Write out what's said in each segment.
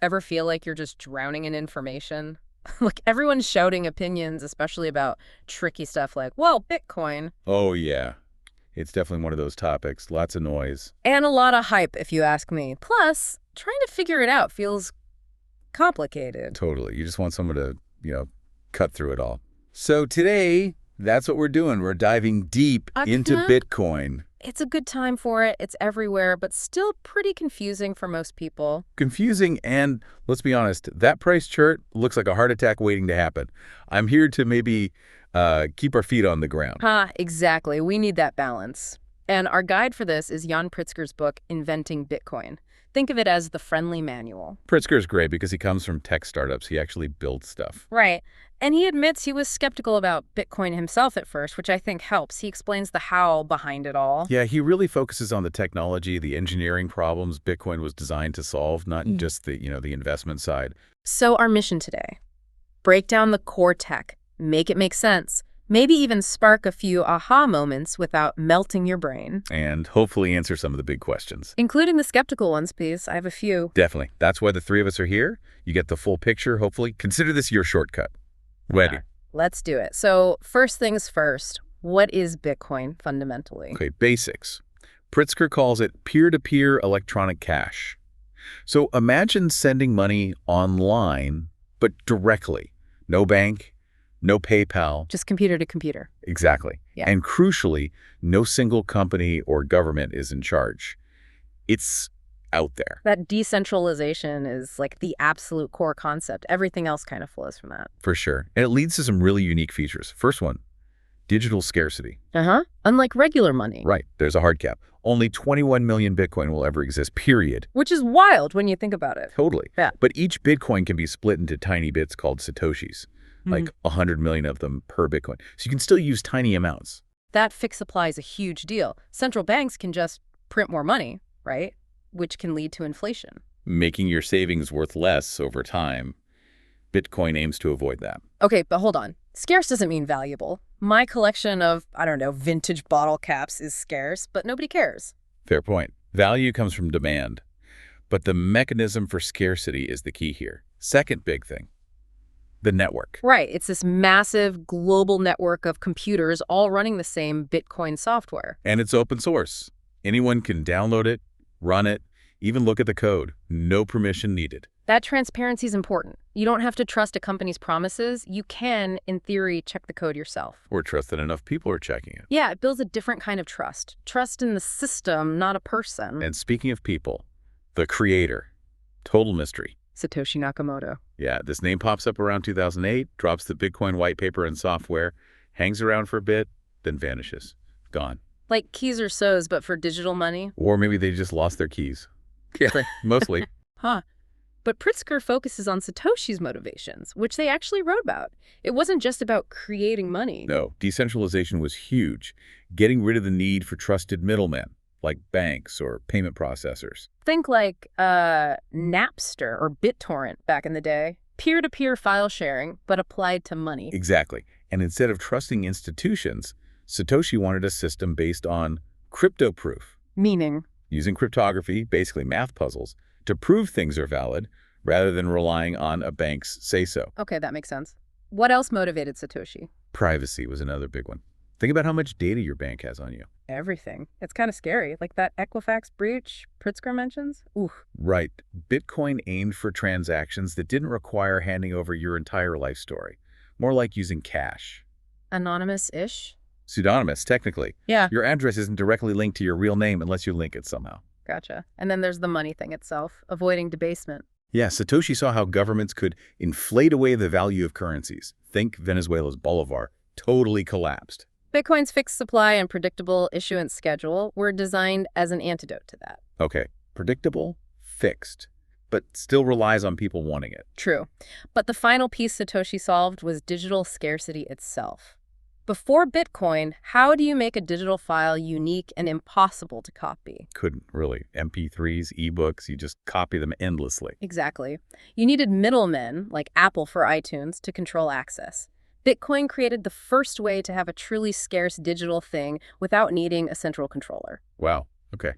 Ever feel like you're just drowning in information? Like everyone's shouting opinions, especially about tricky stuff like, well, Bitcoin. Oh, yeah. It's definitely one of those topics. Lots of noise. And a lot of hype, if you ask me. Plus, trying to figure it out feels complicated. Totally. You just want someone to, cut through it all. So today, that's what we're doing. We're diving deep into Bitcoin. It's a good time for it. It's everywhere, but still pretty confusing for most people. Confusing, and let's be honest, that price chart looks like a heart attack waiting to happen. I'm here to maybe keep our feet on the ground. Exactly. We need that balance. And our guide for this is Yan Pritzker's book, Inventing Bitcoin. Think of it as the friendly manual. Pritzker's great because he comes from tech startups. He actually builds stuff. Right. And he admits he was skeptical about Bitcoin himself at first, which I think helps. He explains the how behind it all. Yeah, he really focuses on the technology, the engineering problems Bitcoin was designed to solve, not just the investment side. So our mission today, break down the core tech, make it make sense, maybe even spark a few aha moments without melting your brain. And hopefully answer some of the big questions. Including the skeptical ones, please. I have a few. Definitely. That's why the three of us are here. You get the full picture, hopefully. Consider this your shortcut. Ready. Yeah, let's do it. So first things first, what is Bitcoin fundamentally? Okay, basics. Pritzker calls it peer-to-peer electronic cash. So imagine sending money online, but directly. No bank, no PayPal. Just computer to computer. Exactly. Yeah. And crucially, no single company or government is in charge. It's out there. That decentralization is like the absolute core concept. Everything else kind of flows from that. For sure. And it leads to some really unique features. First one, digital scarcity. Unlike regular money. Right. There's a hard cap. Only 21 million Bitcoin will ever exist, period. Which is wild when you think about it. Totally. Yeah. But each Bitcoin can be split into tiny bits called Satoshis, like 100 million of them per Bitcoin. So you can still use tiny amounts. That fixed supply is a huge deal. Central banks can just print more money, right? Which can lead to inflation. Making your savings worth less over time. Bitcoin aims to avoid that. Okay, but hold on. Scarce doesn't mean valuable. My collection of, vintage bottle caps is scarce, but nobody cares. Fair point. Value comes from demand. But the mechanism for scarcity is the key here. Second big thing, the network. Right. It's this massive global network of computers all running the same Bitcoin software. And it's open source. Anyone can download it, run it, even look at the code. No permission needed. That transparency is important. You don't have to trust a company's promises. You can, in theory, check the code yourself. Or trust that enough people are checking it. Yeah, it builds a different kind of trust. Trust in the system, not a person. And speaking of people, the creator. Total mystery. Satoshi Nakamoto. Yeah, this name pops up around 2008, drops the Bitcoin white paper and software, hangs around for a bit, then vanishes. Gone. Like keys or so's, but for digital money? Or maybe they just lost their keys. Yeah, mostly. But Pritzker focuses on Satoshi's motivations, which they actually wrote about. It wasn't just about creating money. No, decentralization was huge, getting rid of the need for trusted middlemen, like banks or payment processors. Think like Napster or BitTorrent back in the day. Peer-to-peer file sharing, but applied to money. Exactly. And instead of trusting institutions, Satoshi wanted a system based on crypto proof. Meaning? Using cryptography, basically math puzzles, to prove things are valid rather than relying on a bank's say-so. Okay, that makes sense. What else motivated Satoshi? Privacy was another big one. Think about how much data your bank has on you. Everything. It's kind of scary. Like that Equifax breach Pritzker mentions. Ooh. Right. Bitcoin aimed for transactions that didn't require handing over your entire life story. More like using cash. Anonymous-ish? Pseudonymous, technically. Yeah. Your address isn't directly linked to your real name unless you link it somehow. Gotcha. And then there's the money thing itself, avoiding debasement. Yeah, Satoshi saw how governments could inflate away the value of currencies. Think Venezuela's bolivar totally collapsed. Bitcoin's fixed supply and predictable issuance schedule were designed as an antidote to that. Okay, predictable, fixed, but still relies on people wanting it. True. But the final piece Satoshi solved was digital scarcity itself. Before Bitcoin, how do you make a digital file unique and impossible to copy? Couldn't, really. MP3s, ebooks, you just copy them endlessly. Exactly. You needed middlemen, like Apple for iTunes, to control access. Bitcoin created the first way to have a truly scarce digital thing without needing a central controller. Wow, okay.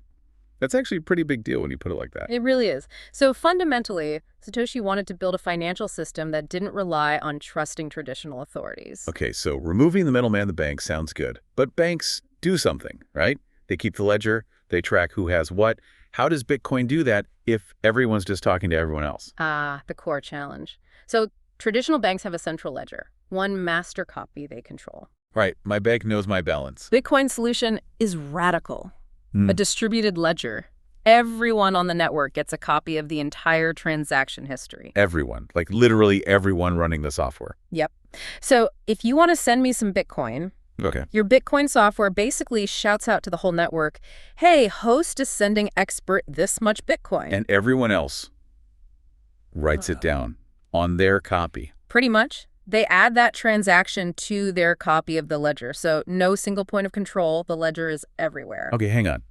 That's actually a pretty big deal when you put it like that. It really is. So fundamentally, Satoshi wanted to build a financial system that didn't rely on trusting traditional authorities. Okay, so removing the middleman, the bank, sounds good. But banks do something, right? They keep the ledger, they track who has what. How does Bitcoin do that if everyone's just talking to everyone else? Ah, the core challenge. So traditional banks have a central ledger, one master copy they control. Right, my bank knows my balance. Bitcoin's solution is radical. Hmm. A distributed ledger. Everyone on the network gets a copy of the entire transaction history. Everyone, like literally everyone running the software. Yep. So if you want to send me some Bitcoin, Okay. your Bitcoin software basically shouts out to the whole network, hey, host is sending expert this much Bitcoin. And everyone else writes it down on their copy. Pretty much. They add that transaction to their copy of the ledger. So no single point of control. The ledger is everywhere. Okay, hang on.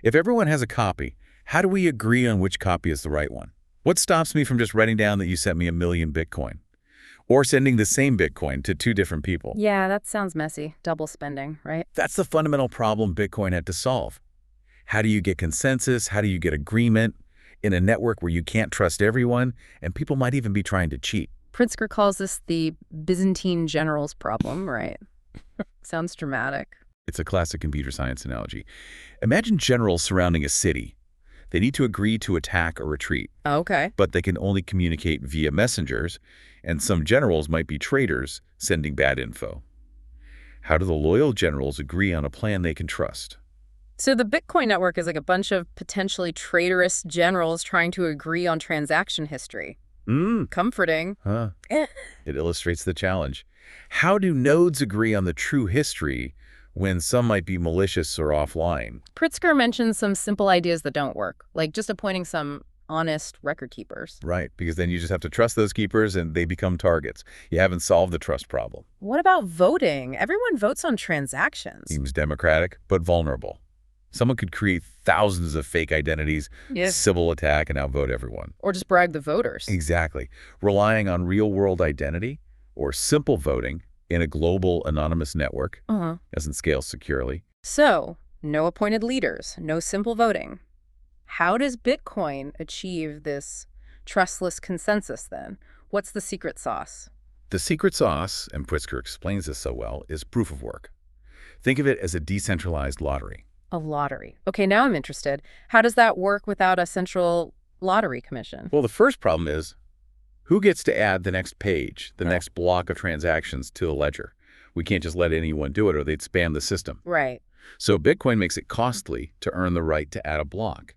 If everyone has a copy, how do we agree on which copy is the right one? What stops me from just writing down that you sent me 1,000,000 Bitcoin? Or sending the same Bitcoin to 2 different people? Yeah, that sounds messy. Double spending, right? That's the fundamental problem Bitcoin had to solve. How do you get consensus? How do you get agreement in a network where you can't trust everyone and people might even be trying to cheat? Pritzker calls this the Byzantine generals problem, right? Sounds dramatic. It's a classic computer science analogy. Imagine generals surrounding a city. They need to agree to attack or retreat, Okay. but they can only communicate via messengers, and some generals might be traitors sending bad info. How do the loyal generals agree on a plan they can trust? So the Bitcoin network is like a bunch of potentially traitorous generals trying to agree on transaction history. Comforting. Huh. Eh. It illustrates the challenge. How do nodes agree on the true history when some might be malicious or offline? Pritzker mentions some simple ideas that don't work, like just appointing some honest record keepers. Right, because then you just have to trust those keepers and they become targets. You haven't solved the trust problem. What about voting? Everyone votes on transactions. Seems democratic, but vulnerable. Someone could create thousands of fake identities, Yes. civil attack, and outvote everyone. Or just bribe the voters. Exactly. Relying on real-world identity or simple voting in a global anonymous network doesn't scale securely. So, no appointed leaders, no simple voting. How does Bitcoin achieve this trustless consensus then? What's the secret sauce? The secret sauce, and Pritzker explains this so well, is proof of work. Think of it as a decentralized lottery. A lottery. Okay, now I'm interested. How does that work without a central lottery commission? Well, the first problem is, who gets to add the next page, the next block of transactions to the ledger? We can't just let anyone do it or they'd spam the system. Right. So Bitcoin makes it costly to earn the right to add a block.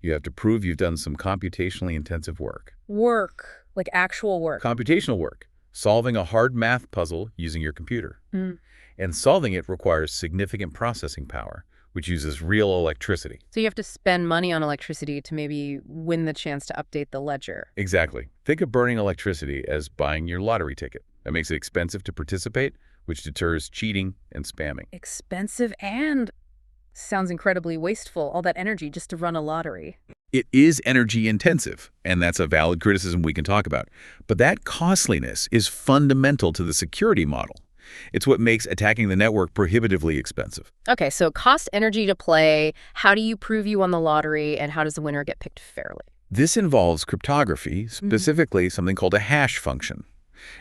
You have to prove you've done some computationally intensive work. Work, like actual work. Computational work, solving a hard math puzzle using your computer. And solving it requires significant processing power, which uses real electricity. So you have to spend money on electricity to maybe win the chance to update the ledger. Exactly. Think of burning electricity as buying your lottery ticket. That makes it expensive to participate, which deters cheating and spamming. Expensive and sounds incredibly wasteful, all that energy just to run a lottery. It is energy intensive, and that's a valid criticism we can talk about. But that costliness is fundamental to the security model. It's what makes attacking the network prohibitively expensive. Okay, so cost energy to play, how do you prove you won the lottery, and how does the winner get picked fairly? This involves cryptography, specifically something called a hash function.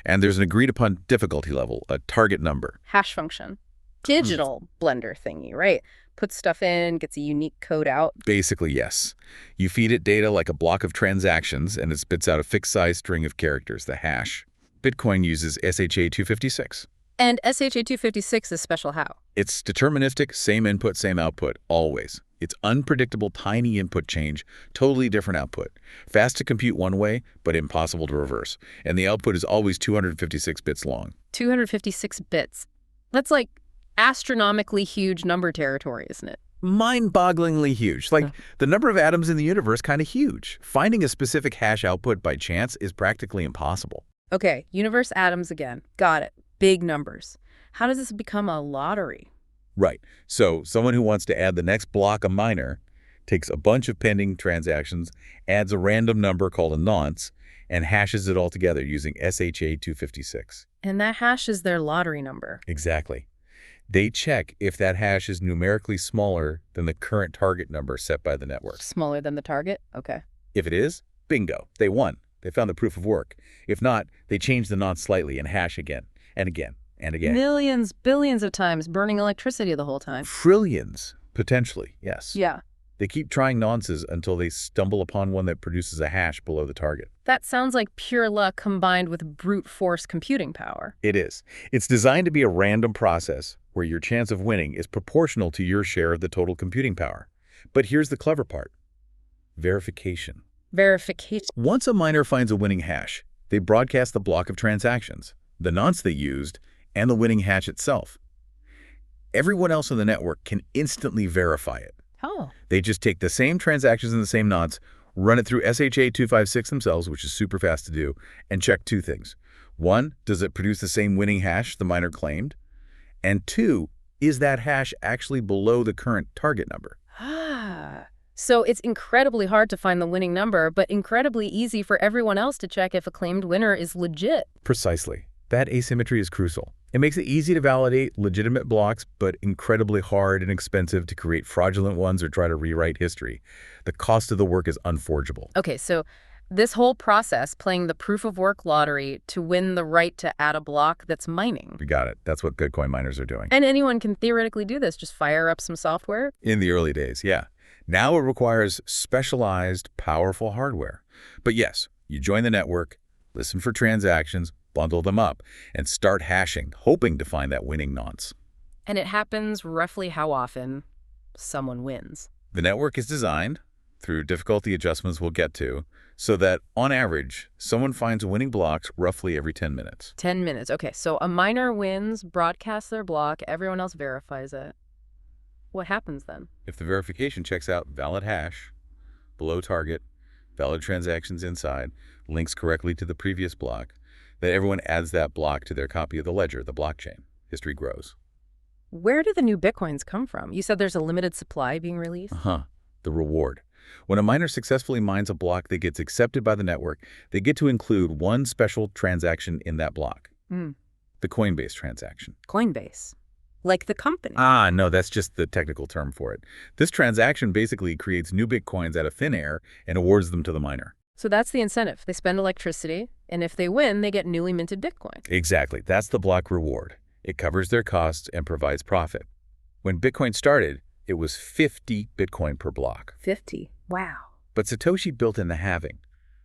And there's an agreed-upon difficulty level, a target number. Hash function. Digital blender thingy, right? Puts stuff in, gets a unique code out. Basically, yes. You feed it data like a block of transactions, and it spits out a fixed-size string of characters, the hash. Bitcoin uses SHA-256. And SHA-256 is special how? It's deterministic, same input, same output, always. It's unpredictable, tiny input change, totally different output. Fast to compute one way, but impossible to reverse. And the output is always 256 bits long. 256 bits. That's like astronomically huge number territory, isn't it? Mind-bogglingly huge. Like, the number of atoms in the universe kind of huge. Finding a specific hash output by chance is practically impossible. Okay, universe atoms again. Got it. Big numbers. How does this become a lottery? Right. So someone who wants to add the next block of miner takes a bunch of pending transactions, adds a random number called a nonce, and hashes it all together using SHA-256. And that hash is their lottery number. Exactly. They check if that hash is numerically smaller than the current target number set by the network. Smaller than the target? Okay. If it is, bingo, they won. They found the proof of work. If not, they change the nonce slightly and hash again and again and again. Millions, billions of times burning electricity the whole time. Trillions, potentially, yes. Yeah. They keep trying nonces until they stumble upon one that produces a hash below the target. That sounds like pure luck combined with brute force computing power. It is. It's designed to be a random process where your chance of winning is proportional to your share of the total computing power. But here's the clever part. Verification. Verification. Once a miner finds a winning hash, they broadcast the block of transactions, the nonce they used, and the winning hash itself. Everyone else on the network can instantly verify it. Oh. They just take the same transactions in the same nonce, run it through SHA-256 themselves, which is super fast to do, and check two things. One, does it produce the same winning hash the miner claimed? And two, is that hash actually below the current target number? Ah. So it's incredibly hard to find the winning number, but incredibly easy for everyone else to check if a claimed winner is legit. Precisely. That asymmetry is crucial. It makes it easy to validate legitimate blocks, but incredibly hard and expensive to create fraudulent ones or try to rewrite history. The cost of the work is unforgeable. Okay, so this whole process, playing the proof of work lottery to win the right to add a block that's mining. You got it. That's what Bitcoin miners are doing. And anyone can theoretically do this, just fire up some software? In the early days, yeah. Now it requires specialized, powerful hardware. But yes, you join the network, listen for transactions, bundle them up, and start hashing, hoping to find that winning nonce. And it happens roughly how often someone wins? The network is designed, through difficulty adjustments we'll get to, so that, on average, someone finds winning blocks roughly every 10 minutes. 10 minutes. Okay, so a miner wins, broadcasts their block, everyone else verifies it. What happens then? If the verification checks out valid hash, below target, valid transactions inside, links correctly to the previous block, then everyone adds that block to their copy of the ledger, the blockchain. History grows. Where do the new Bitcoins come from? You said there's a limited supply being released? The reward. When a miner successfully mines a block that gets accepted by the network, they get to include one special transaction in that block. The Coinbase transaction. Coinbase. Like the company? No, that's just the technical term for it. This transaction basically creates new Bitcoins out of thin air and awards them to the miner. So that's the incentive. They spend electricity, and if they win, they get newly minted Bitcoin. Exactly. That's the block reward. It covers their costs and provides profit. When Bitcoin started, it was 50 Bitcoin per block. 50? Wow. But Satoshi built in the halving.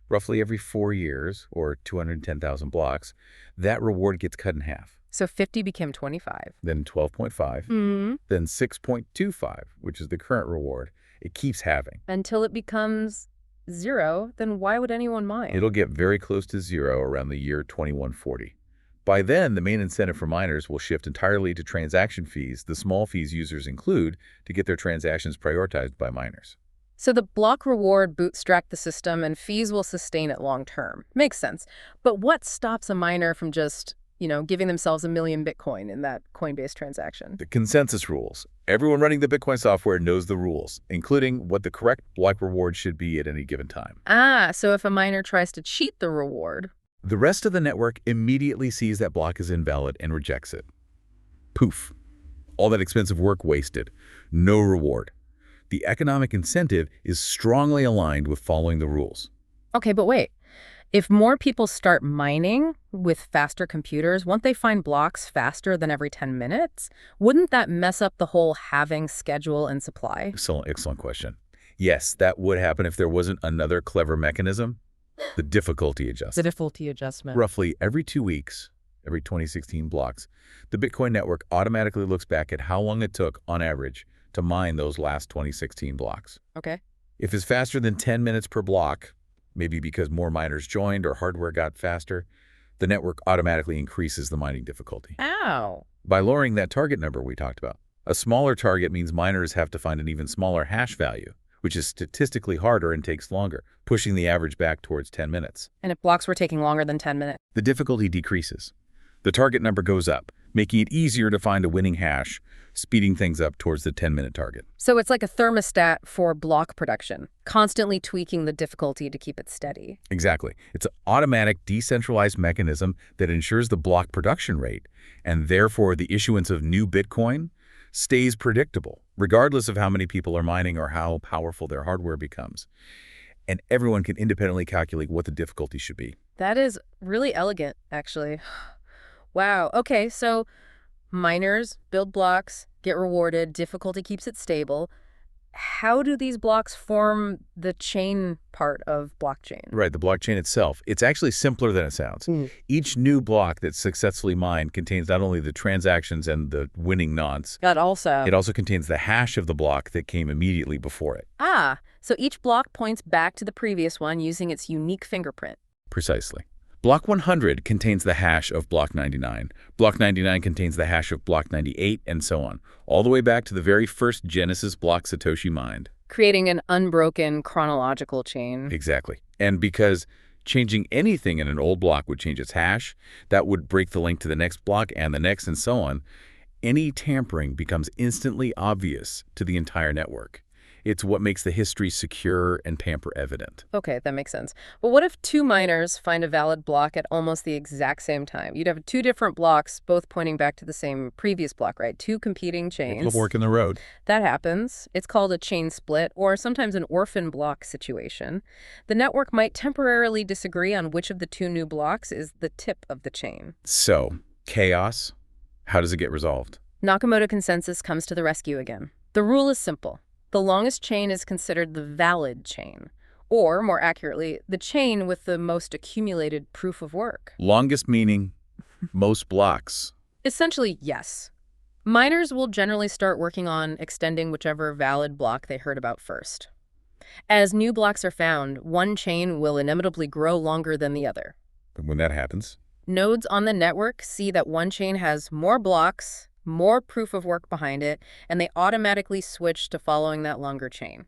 Roughly every 4 years, or 210,000 blocks, that reward gets cut in half. So 50 became 25. Then 12.5. Then 6.25, which is the current reward. It keeps halving. Until it becomes 0, then why would anyone mine? It'll get very close to 0 around the year 2140. By then, the main incentive for miners will shift entirely to transaction fees, the small fees users include, to get their transactions prioritized by miners. So the block reward bootstrapped the system and fees will sustain it long term. Makes sense. But what stops a miner from just, giving themselves 1 million Bitcoin in that Coinbase transaction? The consensus rules. Everyone running the Bitcoin software knows the rules, including what the correct block reward should be at any given time. So if a miner tries to cheat the reward, the rest of the network immediately sees that block is invalid and rejects it. Poof. All that expensive work wasted. No reward. The economic incentive is strongly aligned with following the rules. Okay, but wait. If more people start mining with faster computers, won't they find blocks faster than every 10 minutes? Wouldn't that mess up the whole halving schedule and supply? Excellent question. Yes, that would happen if there wasn't another clever mechanism. The difficulty adjustment. The difficulty adjustment. Roughly every 2 weeks, every 2016 blocks, the Bitcoin network automatically looks back at how long it took, on average, to mine those last 2016 blocks. Okay. If it's faster than 10 minutes per block, maybe because more miners joined or hardware got faster, the network automatically increases the mining difficulty. Ow. By lowering that target number we talked about. A smaller target means miners have to find an even smaller hash value, which is statistically harder and takes longer, pushing the average back towards 10 minutes. And if blocks were taking longer than 10 minutes? The difficulty decreases. The target number goes up, making it easier to find a winning hash, speeding things up towards the 10-minute target. So it's like a thermostat for block production, constantly tweaking the difficulty to keep it steady. Exactly. It's an automatic, decentralized mechanism that ensures the block production rate, and therefore the issuance of new Bitcoin stays predictable, regardless of how many people are mining or how powerful their hardware becomes. And everyone can independently calculate what the difficulty should be. That is really elegant, actually. Wow. Okay, so miners build blocks, get rewarded, difficulty keeps it stable. How do these blocks form the chain part of blockchain? Right, the blockchain itself. It's actually simpler than it sounds. Each new block that's successfully mined contains not only the transactions and the winning nonce, It also contains the hash of the block that came immediately before it. So each block points back to the previous one using its unique fingerprint. Precisely. Block 100 contains the hash of block 99. Block 99 contains the hash of block 98, and so on, all the way back to the very first Genesis block Satoshi mined. Creating an unbroken chronological chain. Exactly. And because changing anything in an old block would change its hash, that would break the link to the next block and the next and so on, any tampering becomes instantly obvious to the entire network. It's what makes the history secure and tamper-evident. Okay, that makes sense. But what if two miners find a valid block at almost the exact same time? You'd have two different blocks, both pointing back to the same previous block, right? Two competing chains. It'll work in the road. That happens. It's called a chain split, or sometimes an orphan block situation. The network might temporarily disagree on which of the two new blocks is the tip of the chain. So, chaos, how does it get resolved? Nakamoto consensus comes to the rescue again. The rule is simple. The longest chain is considered the valid chain, or, more accurately, the chain with the most accumulated proof of work. Longest meaning most blocks. Essentially, yes. Miners will generally start working on extending whichever valid block they heard about first. As new blocks are found, one chain will inevitably grow longer than the other. But when that happens, nodes on the network see that one chain has more blocks, more proof of work behind it, and they automatically switch to following that longer chain.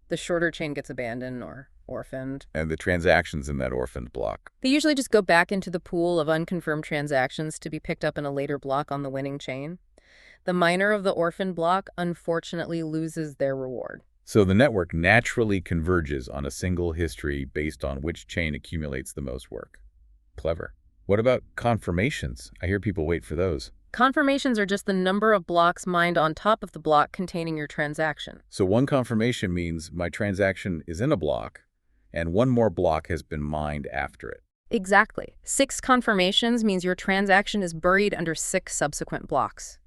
The shorter chain gets abandoned or orphaned. And the transactions in that orphaned block. They usually just go back into the pool of unconfirmed transactions to be picked up in a later block on the winning chain. The miner of the orphaned block unfortunately loses their reward. So the network naturally converges on a single history based on which chain accumulates the most work. Clever. What about confirmations? I hear people wait for those. Confirmations are just the number of blocks mined on top of the block containing your transaction. So one confirmation means my transaction is in a block, and one more block has been mined after it. Exactly. 6 confirmations means your transaction is buried under 6 subsequent blocks.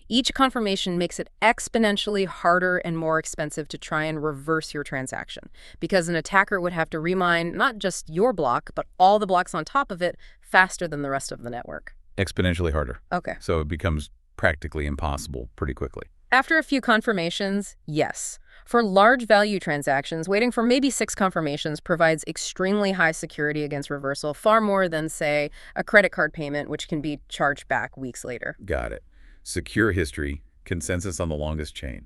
Each confirmation makes it exponentially harder and more expensive to try and reverse your transaction, because an attacker would have to remine not just your block, but all the blocks on top of it faster than the rest of the network. Exponentially harder. Okay. So it becomes practically impossible pretty quickly. After a few confirmations, yes. For large value transactions, waiting for maybe 6 confirmations provides extremely high security against reversal, far more than, say, a credit card payment, which can be charged back weeks later. Got it. Secure history, consensus on the longest chain.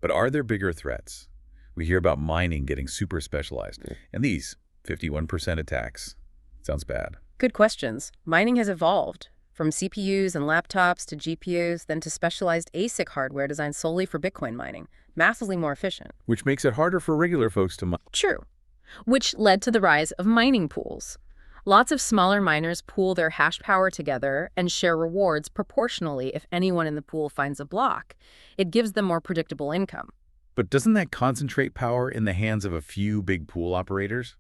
But are there bigger threats? We hear about mining getting super specialized, and these 51% attacks. Sounds bad. Good questions. Mining has evolved from CPUs and laptops to GPUs, then to specialized ASIC hardware designed solely for Bitcoin mining, massively more efficient. Which makes it harder for regular folks to mine. True. Which led to the rise of mining pools. Lots of smaller miners pool their hash power together and share rewards proportionally if anyone in the pool finds a block. It gives them more predictable income. But doesn't that concentrate power in the hands of a few big pool operators?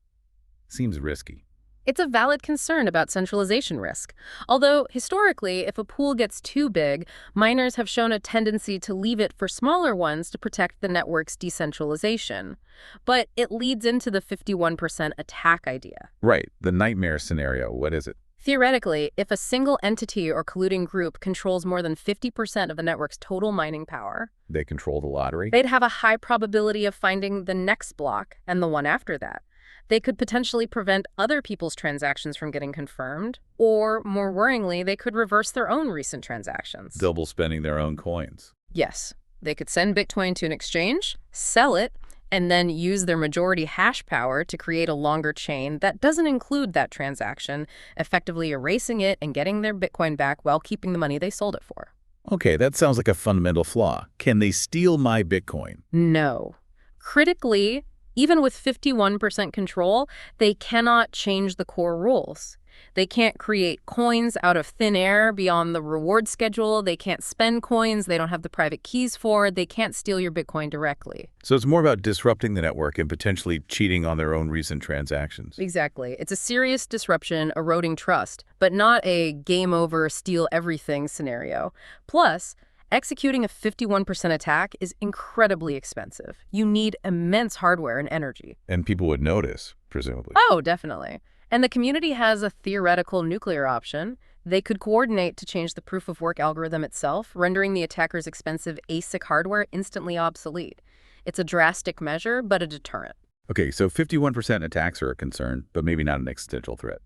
Seems risky. It's a valid concern about centralization risk. Although, historically, if a pool gets too big, miners have shown a tendency to leave it for smaller ones to protect the network's decentralization. But it leads into the 51% attack idea. Right, the nightmare scenario. What is it? Theoretically, if a single entity or colluding group controls more than 50% of the network's total mining power, They control the lottery? they'd have a high probability of finding the next block and the one after that. They could potentially prevent other people's transactions from getting confirmed, or, more worryingly, they could reverse their own recent transactions. Double spending their own coins. Yes, they could send Bitcoin to an exchange, sell it, and then use their majority hash power to create a longer chain that doesn't include that transaction, effectively erasing it and getting their Bitcoin back while keeping the money they sold it for. Okay, that sounds like a fundamental flaw. Can they steal my Bitcoin? No. Critically, even with 51% control, they cannot change the core rules. They can't create coins out of thin air beyond the reward schedule. They can't spend coins they don't have the private keys for. They can't steal your Bitcoin directly. So it's more about disrupting the network and potentially cheating on their own recent transactions. Exactly. It's a serious disruption, eroding trust, but not a game over, steal everything scenario. Plus, executing a 51% attack is incredibly expensive. You need immense hardware and energy. And people would notice, presumably. Oh, definitely. And the community has a theoretical nuclear option. They could coordinate to change the proof of work algorithm itself, rendering the attacker's expensive ASIC hardware instantly obsolete. It's a drastic measure, but a deterrent. Okay, so 51% attacks are a concern, but maybe not an existential threat.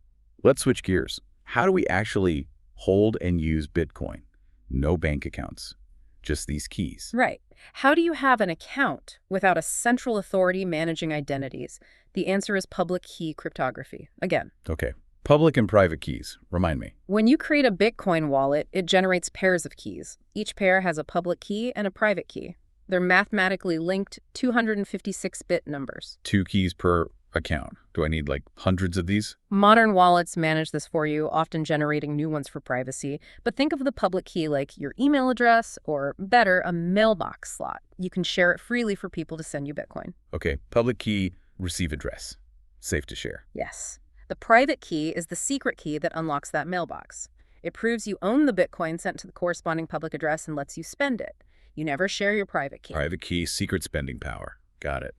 Let's switch gears. How do we actually hold and use Bitcoin? No bank accounts, just these keys. Right. How do you have an account without a central authority managing identities? The answer is public key cryptography. Again. Okay. Public and private keys. Remind me. When you create a Bitcoin wallet, it generates pairs of keys. Each pair has a public key and a private key. They're mathematically linked 256-bit numbers. 2 keys per account. Do I need like hundreds of these? Modern wallets manage this for you, often generating new ones for privacy. But think of the public key like your email address, or better, a mailbox slot. You can share it freely for people to send you Bitcoin. Okay. Public key, receive address. Safe to share. Yes. The private key is the secret key that unlocks that mailbox. It proves you own the Bitcoin sent to the corresponding public address and lets you spend it. You never share your private key. Private key, secret spending power. Got it.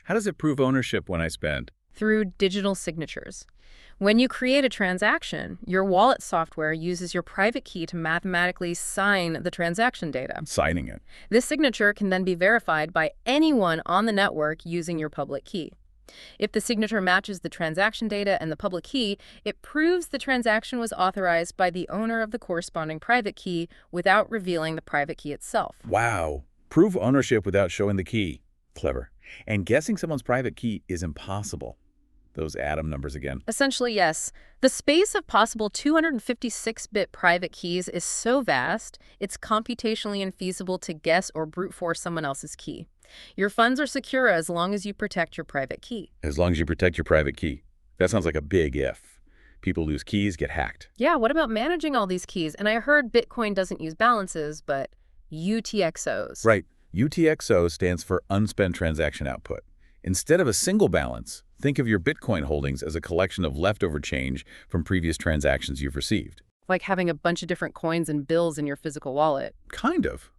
How does it prove ownership when I spend? Through digital signatures. When you create a transaction, your wallet software uses your private key to mathematically sign the transaction data. Signing it. This signature can then be verified by anyone on the network using your public key. If the signature matches the transaction data and the public key, it proves the transaction was authorized by the owner of the corresponding private key without revealing the private key itself. Wow. Prove ownership without showing the key. Clever. And guessing someone's private key is impossible. Those atom numbers again. Essentially, yes. The space of possible 256-bit private keys is so vast, it's computationally infeasible to guess or brute force someone else's key. Your funds are secure as long as you protect your private key. As long as you protect your private key. That sounds like a big if. People lose keys, get hacked. Yeah, what about managing all these keys? And I heard Bitcoin doesn't use balances, but UTXOs. Right. UTXO stands for unspent transaction output. Instead of a single balance, think of your Bitcoin holdings as a collection of leftover change from previous transactions you've received. Like having a bunch of different coins and bills in your physical wallet. Kind of.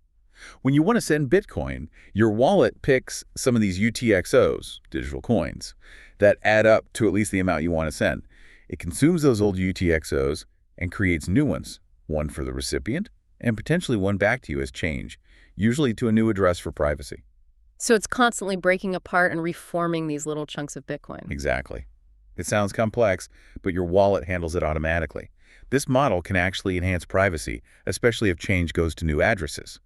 When you want to send Bitcoin, your wallet picks some of these UTXOs, digital coins, that add up to at least the amount you want to send. It consumes those old UTXOs and creates new ones, one for the recipient and potentially one back to you as change, usually to a new address for privacy. So it's constantly breaking apart and reforming these little chunks of Bitcoin. Exactly. It sounds complex, but your wallet handles it automatically. This model can actually enhance privacy, especially if change goes to new addresses.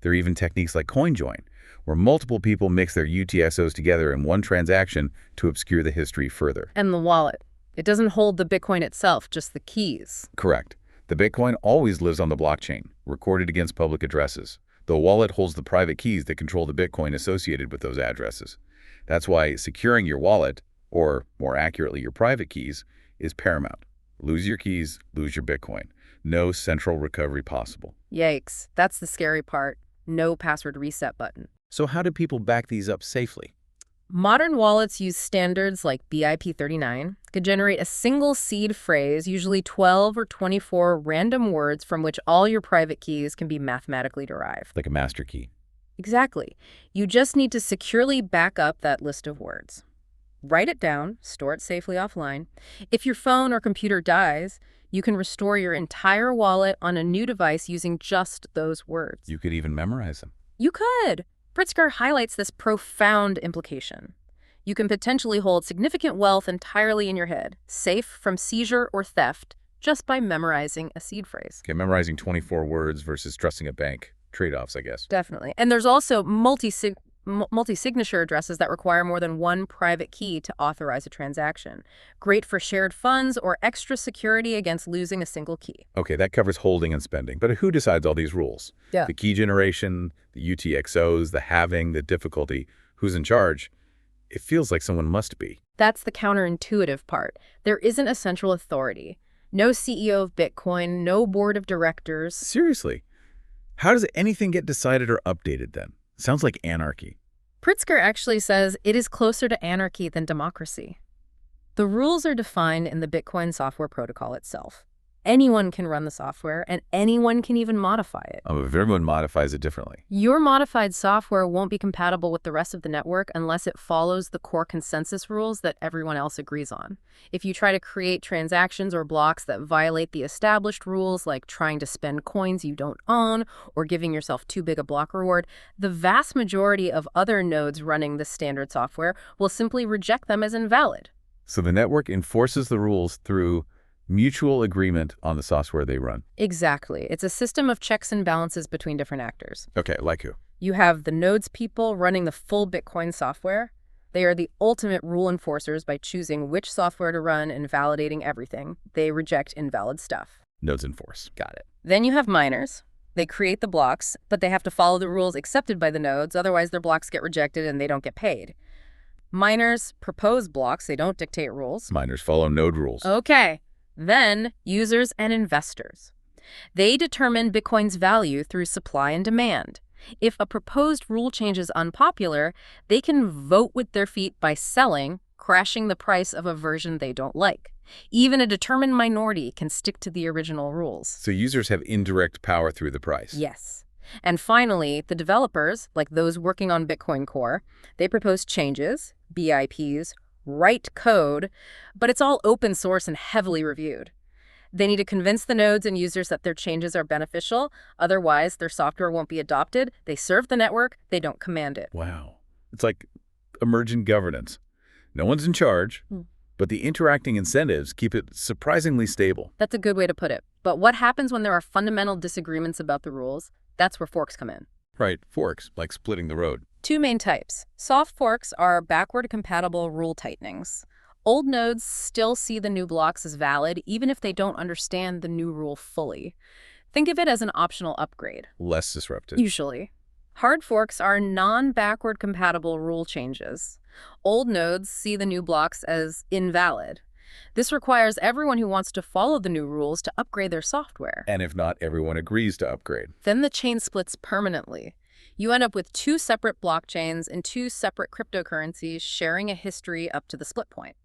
There are even techniques like CoinJoin, where multiple people mix their UTXOs together in one transaction to obscure the history further. And the wallet. It doesn't hold the Bitcoin itself, just the keys. Correct. The Bitcoin always lives on the blockchain, recorded against public addresses. The wallet holds the private keys that control the Bitcoin associated with those addresses. That's why securing your wallet, or more accurately your private keys, is paramount. Lose your keys, lose your Bitcoin. No central recovery possible. Yikes. That's the scary part. No password reset button. So how do people back these up safely? Modern wallets use standards like BIP39, could generate a single seed phrase, usually 12 or 24 random words from which all your private keys can be mathematically derived. Like a master key. Exactly. You just need to securely back up that list of words. Write it down, store it safely offline. If your phone or computer dies, you can restore your entire wallet on a new device using just those words. You could even memorize them. You could. Pritzker highlights this profound implication. You can potentially hold significant wealth entirely in your head, safe from seizure or theft, just by memorizing a seed phrase. Okay, memorizing 24 words versus trusting a bank. Trade-offs, I guess. Definitely. And there's also multi-sig multi-signature addresses that require more than one private key to authorize a transaction. Great for shared funds or extra security against losing a single key. Okay, that covers holding and spending. But who decides all these rules? Yeah. The key generation, the UTXOs, the halving, the difficulty. Who's in charge? It feels like someone must be. That's the counterintuitive part. There isn't a central authority. No CEO of Bitcoin, no board of directors. Seriously, how does anything get decided or updated then? Sounds like anarchy. Pritzker actually says it is closer to anarchy than democracy. The rules are defined in the Bitcoin software protocol itself. Anyone can run the software, and anyone can even modify it. If everyone modifies it differently. Your modified software won't be compatible with the rest of the network unless it follows the core consensus rules that everyone else agrees on. If you try to create transactions or blocks that violate the established rules, like trying to spend coins you don't own or giving yourself too big a block reward, the vast majority of other nodes running the standard software will simply reject them as invalid. So the network enforces the rules through mutual agreement on the software they run. Exactly. It's a system of checks and balances between different actors. Okay, like who? You have the nodes people running the full Bitcoin software. They are the ultimate rule enforcers by choosing which software to run and validating everything. They reject invalid stuff. Nodes enforce. Got it. Then you have miners. They create the blocks, but they have to follow the rules accepted by the nodes, otherwise their blocks get rejected and they don't get paid. Miners propose blocks, they don't dictate rules. Miners follow node rules. Okay. Then, users and investors. They determine Bitcoin's value through supply and demand. If a proposed rule change is unpopular, they can vote with their feet by selling, crashing the price of a version they don't like. Even a determined minority can stick to the original rules. So users have indirect power through the price. Yes. And finally, the developers, like those working on Bitcoin Core, they propose changes, BIPs, write code, but it's all open source and heavily reviewed. They need to convince the nodes and users that their changes are beneficial. Otherwise, their software won't be adopted. They serve the network. They don't command it. Wow. It's like emergent governance. No one's in charge, but the interacting incentives keep it surprisingly stable. That's a good way to put it. But what happens when there are fundamental disagreements about the rules? That's where forks come in. Right, forks, like splitting the road. Two main types. Soft forks are backward-compatible rule tightenings. Old nodes still see the new blocks as valid, even if they don't understand the new rule fully. Think of it as an optional upgrade. Less disruptive. Usually. Hard forks are non-backward-compatible rule changes. Old nodes see the new blocks as invalid. This requires everyone who wants to follow the new rules to upgrade their software. And if not, everyone agrees to upgrade. Then the chain splits permanently. You end up with two separate blockchains and two separate cryptocurrencies sharing a history up to the split point.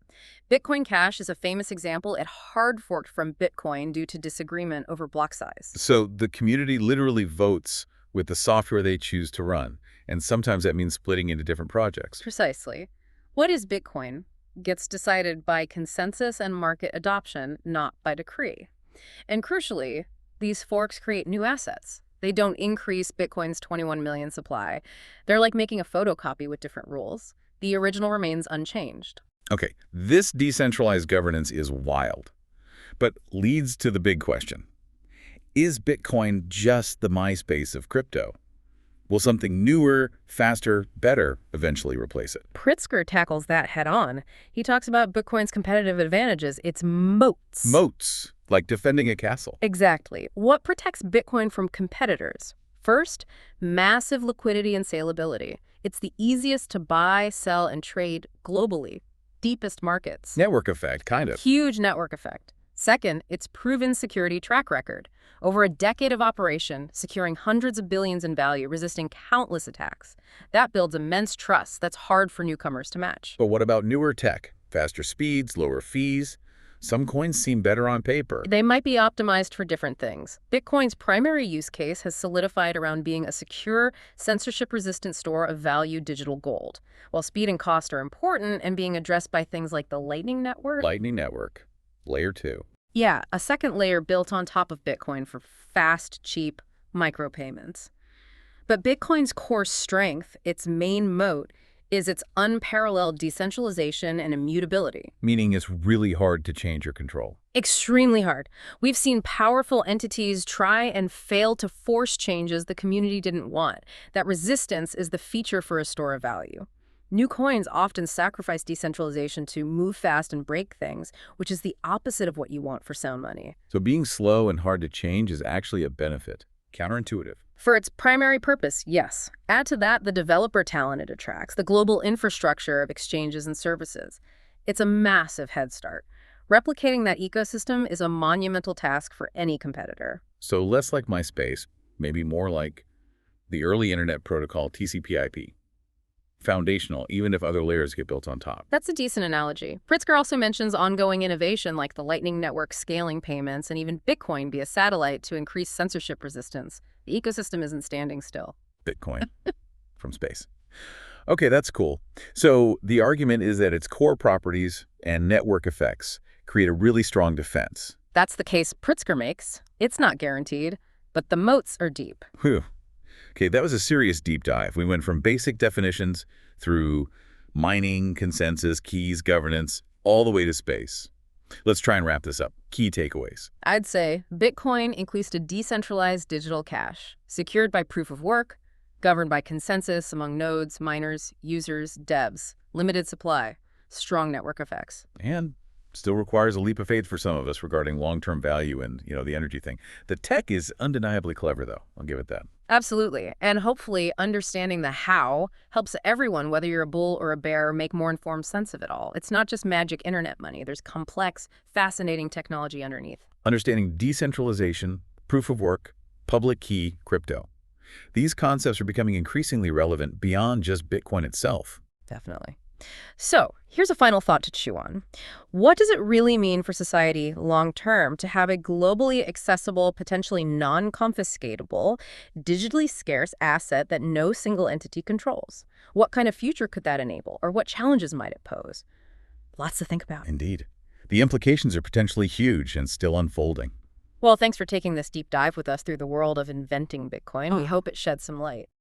Bitcoin Cash is a famous example. It hard forked from Bitcoin due to disagreement over block size. So the community literally votes with the software they choose to run, and sometimes that means splitting into different projects. Precisely. What is Bitcoin gets decided by consensus and market adoption, not by decree. And crucially, these forks create new assets. They don't increase Bitcoin's 21 million supply. They're like making a photocopy with different rules. The original remains unchanged. Okay, this decentralized governance is wild, but leads to the big question. Is Bitcoin just the MySpace of crypto? Will something newer, faster, better eventually replace it? Pritzker tackles that head on. He talks about Bitcoin's competitive advantages, its moats. Moats, like defending a castle. Exactly. What protects Bitcoin from competitors? First, massive liquidity and salability. It's the easiest to buy, sell, and trade globally. Deepest markets. Network effect, kind of. Huge network effect. Second, its proven security track record. Over a decade of operation, securing hundreds of billions in value, resisting countless attacks. That builds immense trust that's hard for newcomers to match. But what about newer tech? Faster speeds, lower fees? Some coins seem better on paper. They might be optimized for different things. Bitcoin's primary use case has solidified around being a secure, censorship-resistant store of value digital gold, while speed and cost are important and being addressed by things like the Lightning Network. Lightning Network, Layer 2. Yeah, a second layer built on top of Bitcoin for fast, cheap micropayments. But Bitcoin's core strength, its main moat, is its unparalleled decentralization and immutability. Meaning it's really hard to change or control. Extremely hard. We've seen powerful entities try and fail to force changes the community didn't want. That resistance is the feature for a store of value. New coins often sacrifice decentralization to move fast and break things, which is the opposite of what you want for sound money. So being slow and hard to change is actually a benefit. Counterintuitive. For its primary purpose, yes. Add to that the developer talent it attracts, the global infrastructure of exchanges and services. It's a massive head start. Replicating that ecosystem is a monumental task for any competitor. So less like MySpace, maybe more like the early internet protocol TCP/IP. Foundational, even if other layers get built on top. That's a decent analogy. Pritzker also mentions ongoing innovation like the Lightning Network scaling payments and even Bitcoin via satellite to increase censorship resistance. The ecosystem isn't standing still. Bitcoin from space. Okay, that's cool. So the argument is that its core properties and network effects create a really strong defense. That's the case Pritzker makes. It's not guaranteed, but the moats are deep. Whew. Okay, that was a serious deep dive. We went from basic definitions through mining, consensus, keys, governance, all the way to space. Let's try and wrap this up. Key takeaways. I'd say Bitcoin includes a decentralized digital cash, secured by proof of work, governed by consensus among nodes, miners, users, devs, limited supply, strong network effects. And still requires a leap of faith for some of us regarding long-term value and, the energy thing. The tech is undeniably clever, though. I'll give it that. Absolutely. And hopefully understanding the how helps everyone, whether you're a bull or a bear, make more informed sense of it all. It's not just magic internet money. There's complex, fascinating technology underneath. Understanding decentralization, proof of work, public key, crypto. These concepts are becoming increasingly relevant beyond just Bitcoin itself. Definitely. So here's a final thought to chew on. What does it really mean for society long-term to have a globally accessible, potentially non-confiscatable, digitally scarce asset that no single entity controls? What kind of future could that enable, or what challenges might it pose? Lots to think about. Indeed. The implications are potentially huge and still unfolding. Well, thanks for taking this deep dive with us through the world of inventing Bitcoin. We hope it sheds some light.